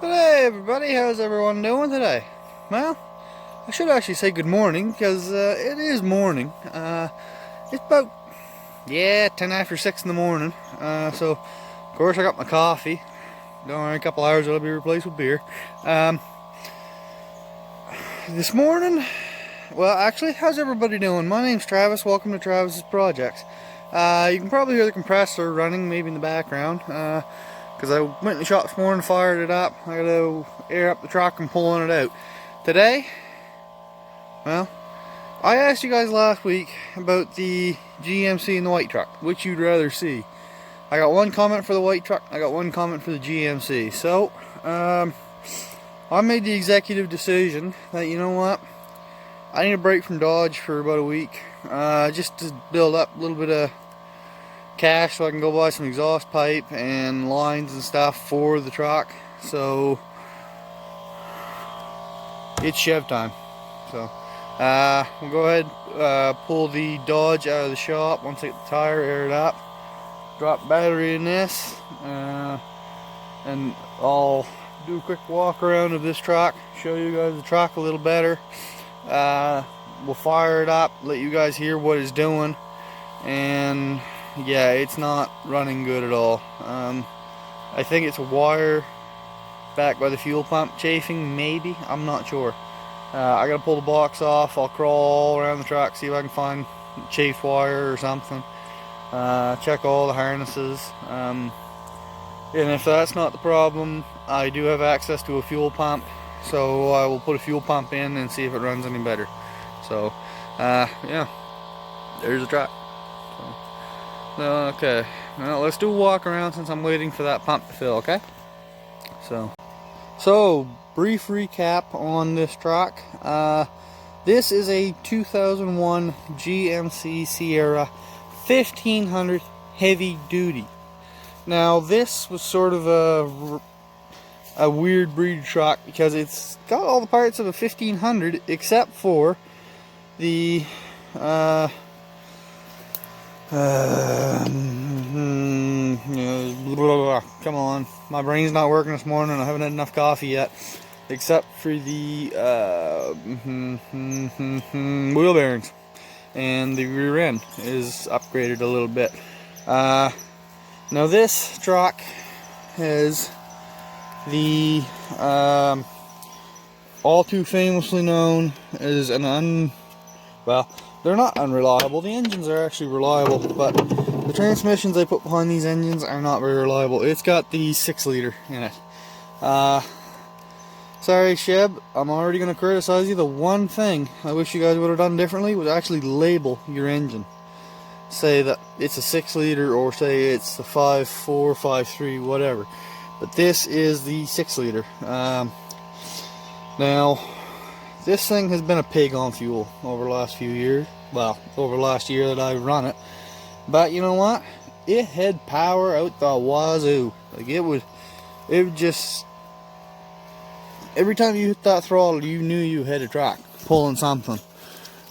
But hey everybody, how's everyone doing today? Well, I should actually say good morning because it is morning. It's about, yeah, 10 after 6 in the morning. So, of course, I got my coffee. Don't worry, a couple hours it'll be replaced with beer. This morning, well, actually, how's everybody doing? My name's Travis. Welcome to Travis's Projects. You can probably hear the compressor running maybe in the background. Because I went in the shop this morning, fired it up. I gotta air up the truck and pulling it out. Today, well, I asked you guys last week about the GMC and the white truck, which you'd rather see. I got one comment for the white truck, I got one comment for the GMC. So, I made the executive decision that, you know what, I need a break from Dodge for about a week, just to build up a little bit of cash so I can go buy some exhaust pipe and lines and stuff for the truck. So it's Chev time. So we'll go ahead, pull the Dodge out of the shop once I get the tire aired up, drop battery in this, and I'll do a quick walk around of this truck, show you guys the truck a little better. We'll fire it up, let you guys hear what it's doing, and yeah, it's not running good at all. I think it's a wire back by the fuel pump chafing, maybe, I'm not sure. I gotta pull the box off, I'll crawl around the truck, see if I can find chafe wire or something. Check all the harnesses. And if that's not the problem, I do have access to a fuel pump, so I will put a fuel pump in and see if it runs any better. So, yeah, there's the truck. Okay, now let's do a walk around since I'm waiting for that pump to fill, okay? So brief recap on this truck. This is a 2001 GMC Sierra 1500 heavy duty. Now this was sort of a weird breed truck because it's got all the parts of a 1500 except for the come on, my brain's not working this morning. I haven't had enough coffee yet. Except for the wheel bearings, and the rear end is upgraded a little bit. Now this truck has the all too famously known as an well, they're not unreliable. The engines are actually reliable, but the transmissions they put behind these engines are not very reliable. It's got the 6-liter in it. Sorry, Sheb, I'm already going to criticize you. The one thing I wish you guys would have done differently was actually label your engine. Say that it's a 6-liter or say it's a 5.4, 5.3, whatever. But this is the 6-liter. Now, this thing has been a pig on fuel over the last few years. Well, over the last year that I've run it. But you know what? It had power out the wazoo. Like it would just, every time you hit that throttle, you knew you had a truck pulling something.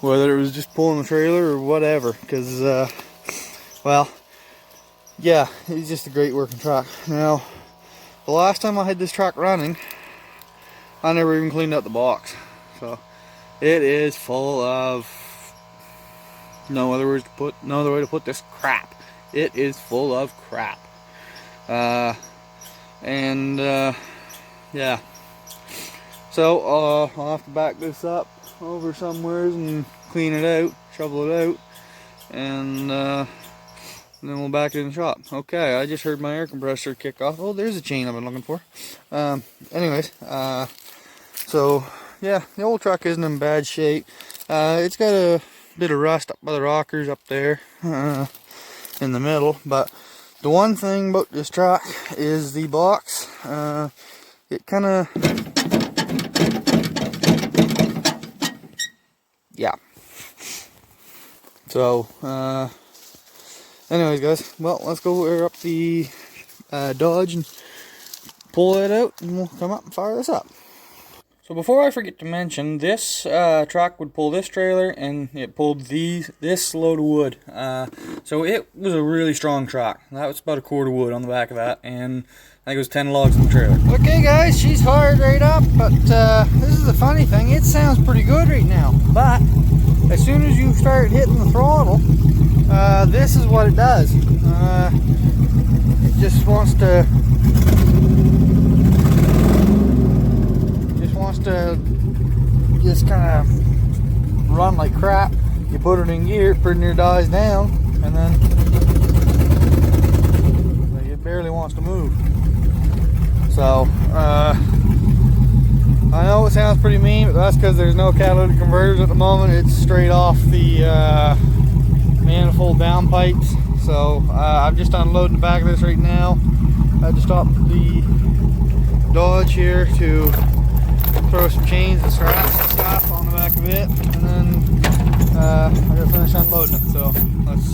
Whether it was just pulling the trailer or whatever. Because, well, yeah, it was just a great working truck. Now, the last time I had this truck running, I never even cleaned out the box. So, it is full of, no other way to put this, crap. It is full of crap. Yeah. So, I'll have to back this up over somewhere and clean it out, shovel it out, and then we'll back it in the shop. Okay, I just heard my air compressor kick off. Oh, there's a chain I've been looking for. Anyways, so, yeah, the old truck isn't in bad shape. It's got a bit of rust up by the rockers up there in the middle, but the one thing about this truck is the box. It kind of, yeah. So, anyways, guys, well, let's go air up the Dodge and pull it out, and we'll come up and fire this up. So before I forget to mention, this truck would pull this trailer, and it pulled this load of wood. So it was a really strong truck. That was about a cord of wood on the back of that, and I think it was 10 logs in the trailer. Okay guys, she's fired right up, but this is the funny thing, it sounds pretty good right now. But as soon as you start hitting the throttle, this is what it does. It just wants to just kind of run like crap. You put it in gear, it pretty near dies down, and then it barely wants to move. So I know it sounds pretty mean, but that's because there's no catalytic converters at the moment. It's straight off the manifold downpipes. So I'm just unloading the back of this right now. I just stopped the Dodge here to throw some chains and straps and stuff on the back of it, and then I gotta finish unloading it. So let's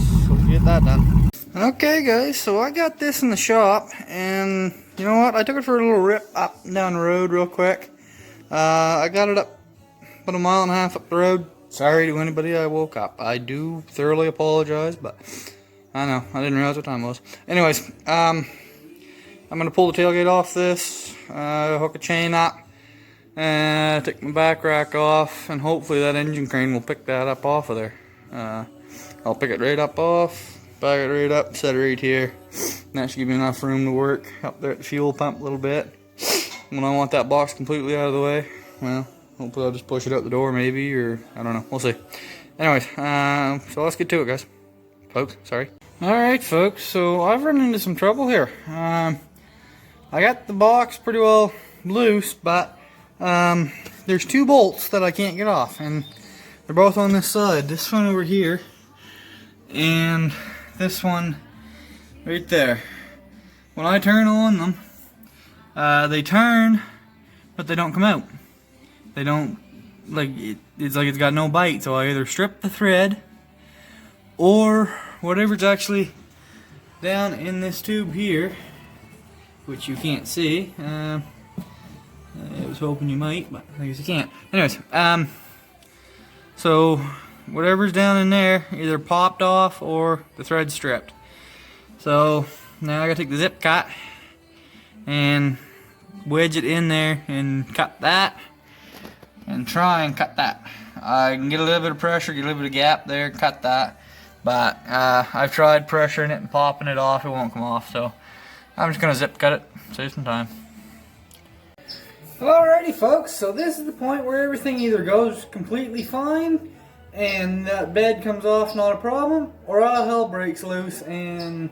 get that done. Okay guys, so I got this in the shop, and you know what? I took it for a little rip up and down the road real quick. I got it up about 1.5 miles up the road. Sorry to anybody I woke up. I do thoroughly apologize, but I know, I didn't realize what time it was. Anyways, I'm gonna pull the tailgate off this, hook a chain up, and take my back rack off, and hopefully that engine crane will pick that up off of there. I'll pick it right up off, back it right up, set it right here. And that should give me enough room to work up there at the fuel pump a little bit. When I want that box completely out of the way, well, hopefully I'll just push it out the door maybe, or I don't know, we'll see. Anyways, so let's get to it guys. Folks, sorry. Alright folks, so I've run into some trouble here. I got the box pretty well loose, but there's 2 bolts that I can't get off, and they're both on this side. This one over here, and this one right there. When I turn on them, they turn, but they don't come out. They don't, like, it's like it's got no bite, so I either strip the thread, or whatever's actually down in this tube here, which you can't see. I was hoping you might, but I guess you can't. Anyways, so whatever's down in there either popped off or the thread's stripped. So now I gotta take the zip cut and wedge it in there and cut that, and try and cut that. I can get a little bit of pressure, get a little bit of gap there, cut that, but I've tried pressuring it and popping it off, it won't come off, so I'm just gonna zip cut it, save some time. Alrighty folks, so this is the point where everything either goes completely fine and that bed comes off not a problem, or all hell breaks loose and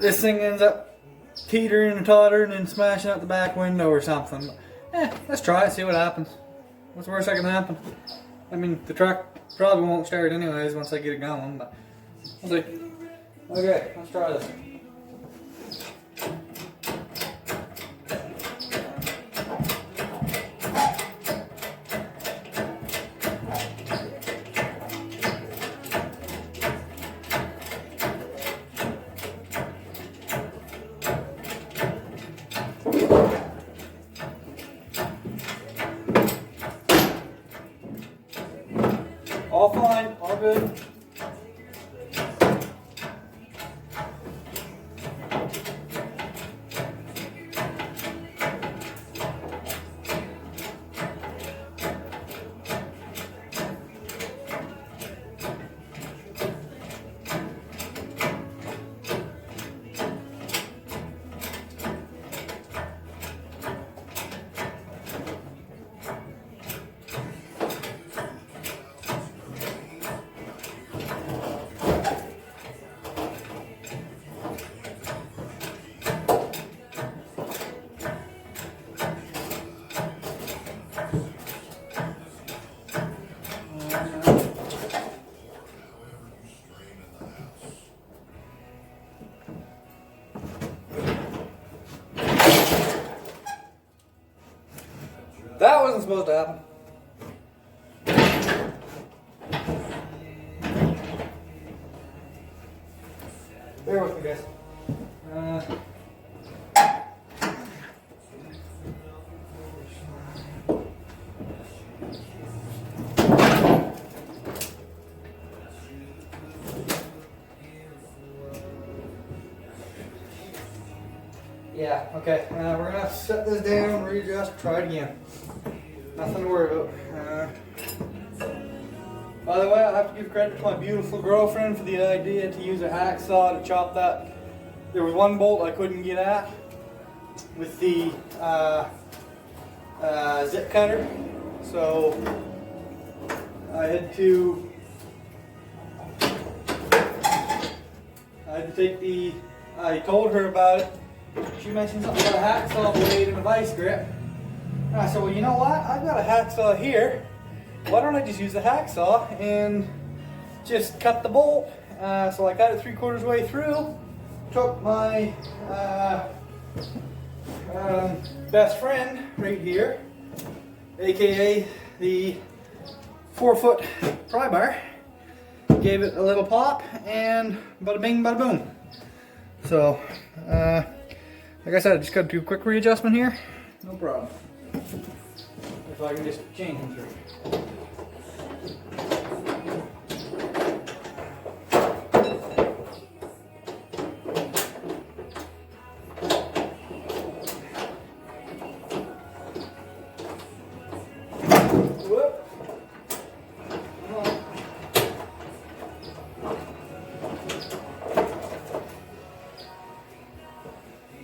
this thing ends up teetering and tottering and smashing out the back window or something. Let's try it, see what happens. What's the worst that can happen? I mean, the truck probably won't start anyways once I get it going, but we'll see. Okay, let's try this. All fine, all good. That wasn't supposed to happen. Bear with me, guys. Okay, we're gonna set this down, readjust, try it again. Nothing to worry about. By the way, I have to give credit to my beautiful girlfriend for the idea to use a hacksaw to chop that. There was one bolt I couldn't get at with the zip cutter, so I had to take the. I told her about it. She mentioned something about a hacksaw blade and a vice grip. And I said, well, you know what? I've got a hacksaw here. Why don't I just use the hacksaw and just cut the bolt? So I cut it 3/4 way through. Took my best friend right here, aka the 4-foot pry bar, gave it a little pop, and bada bing, bada boom. So, like I said, I just got to do a quick readjustment here. No problem. If I can just change them through.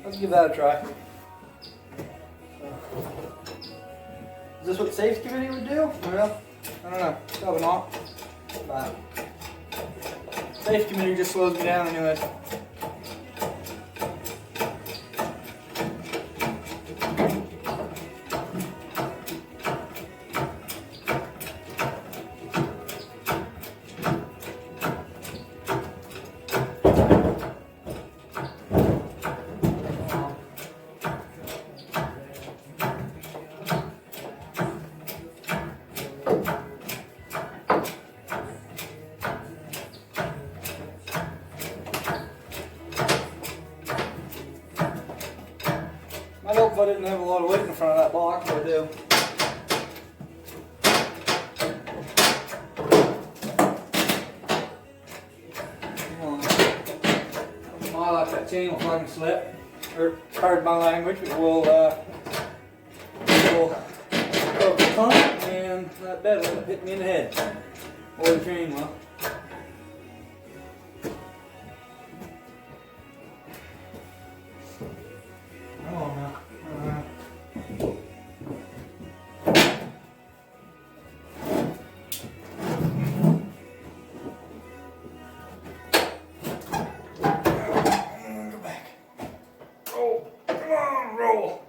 Let's give that a try. Is this what the safety committee would do? Well, I don't know. Probably not. But safety committee just slows me down anyway. I hope I didn't have a lot of weight in front of that box, but I do. I like that chain will fucking slip. Or, pardon my language, but we'll go the pump and that bed will hit me in the head. Or the chain will. Come on now. Go back. Roll. Come on, roll.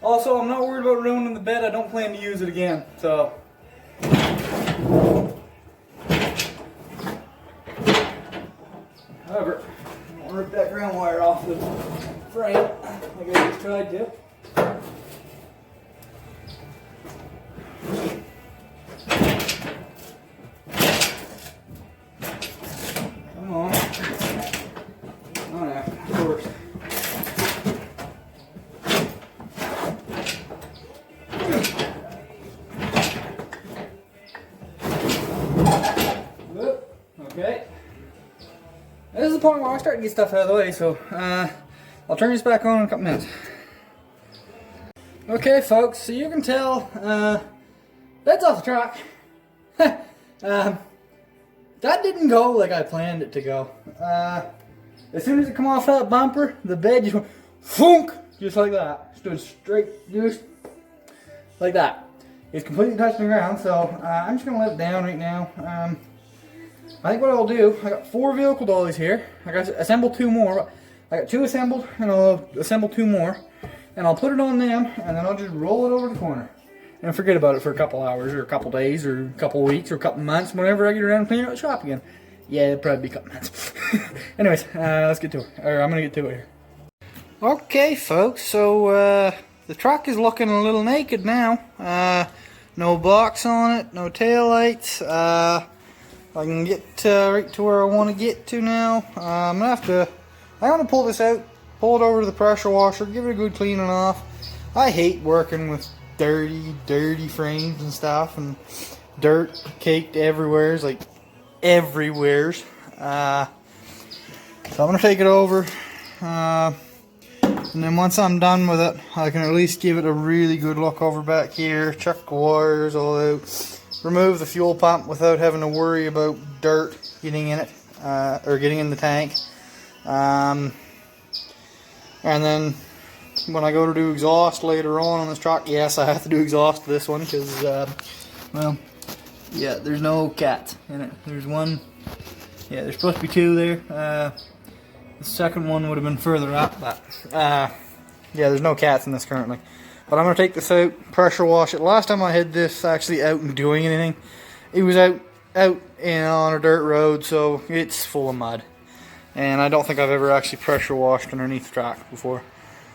Also, I'm not worried about ruining the bed. I don't plan to use it again, so. However, I don't rip that ground wire off the frame like I just tried to. Come on. Oh yeah, of course. Okay. This is the point where I start to get stuff out of the way, so I'll turn this back on in a couple minutes. Okay, folks, so you can tell that's off the truck. That didn't go like I planned it to go. As soon as it come off that bumper, the bed just went funk, just like that. Stood straight, just like that. It's completely touching the ground, so I'm just gonna let it down right now. I think what I'll do, I got 4 vehicle dollies here. I got to assemble 2 more. I got 2 assembled, and I'll assemble 2 more. And I'll put it on them, and then I'll just roll it over the corner. And forget about it for a couple hours, or a couple days, or a couple weeks, or a couple months, whenever I get around and clean out the shop again. Yeah, it'll probably be a couple months. Anyways, let's get to it. Or I'm going to get to it here. Okay, folks, so the truck is looking a little naked now. No box on it, no tail lights. I can get right to where I want to get to now. I'm gonna pull this out, pull it over to the pressure washer, give it a good cleaning off. I hate working with dirty frames and stuff, and dirt caked everywhere. It's like everywheres. So I'm gonna take it over. And then once I'm done with it, I can at least give it a really good look over back here, check the wires all out, remove the fuel pump without having to worry about dirt getting in it, or getting in the tank. And then when I go to do exhaust later on this truck, yes, I have to do exhaust to this one because, well, yeah, there's no cat in it. There's one, yeah, there's supposed to be 2 there. The second one would have been further up, but yeah, there's no cats in this currently. But I'm going to take this out, pressure wash it. Last time I had this actually out and doing anything, it was out and on a dirt road, so it's full of mud. And I don't think I've ever actually pressure washed underneath the track before.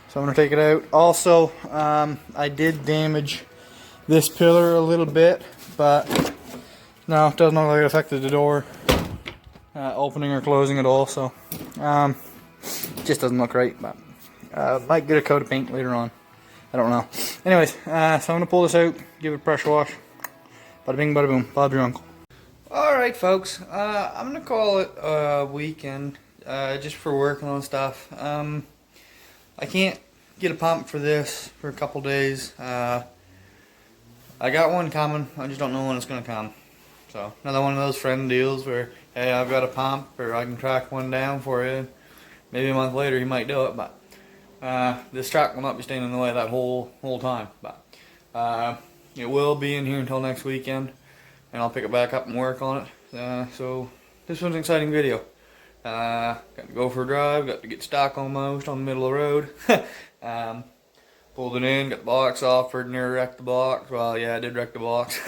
So I'm going to take it out. Also, I did damage this pillar a little bit, but no, it doesn't look like it affected the door opening or closing at all, so it just doesn't look right, but might get a coat of paint later on. I don't know. Anyways, so I'm going to pull this out, give it a pressure wash. Bada bing, bada boom. Bob's your uncle. Alright, folks, I'm going to call it a weekend just for working on stuff. I can't get a pump for this for a couple days. I got one coming, I just don't know when it's going to come. So, another one of those friend deals where, hey, I've got a pump, or I can track one down for you. Maybe a month later he might do it, but this truck will not be staying in the way that whole time. But it will be in here until next weekend, and I'll pick it back up and work on it. So, this was an exciting video. Got to go for a drive, got to get stuck almost on the middle of the road. Pulled it in, got the box off, near wrecked the box. Well, yeah, I did wreck the box.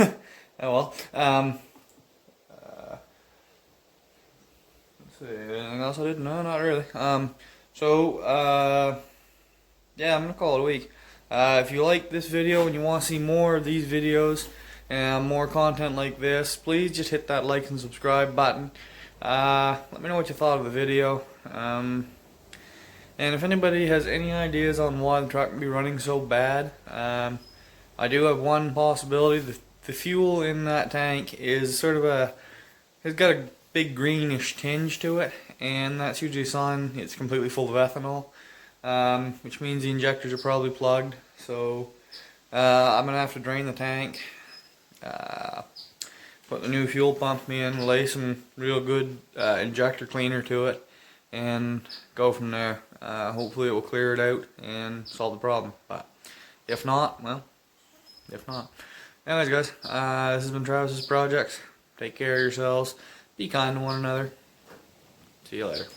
Oh well. Anything else I did? No, not really. Yeah, I'm gonna call it a week. If you like this video and you want to see more of these videos and more content like this, please just hit that like and subscribe button. Let me know what you thought of the video. And if anybody has any ideas on why the truck can be running so bad, I do have one possibility. The fuel in that tank is sort of it's got a big greenish tinge to it, and that's usually a sign it's completely full of ethanol, which means the injectors are probably plugged. So I'm gonna have to drain the tank, put the new fuel pump in, lay some real good injector cleaner to it, and go from there. Hopefully it will clear it out and solve the problem, but if not, well, if not. Anyways, guys, this has been Travis's Projects. Take care of yourselves. Be kind to one another. See you later.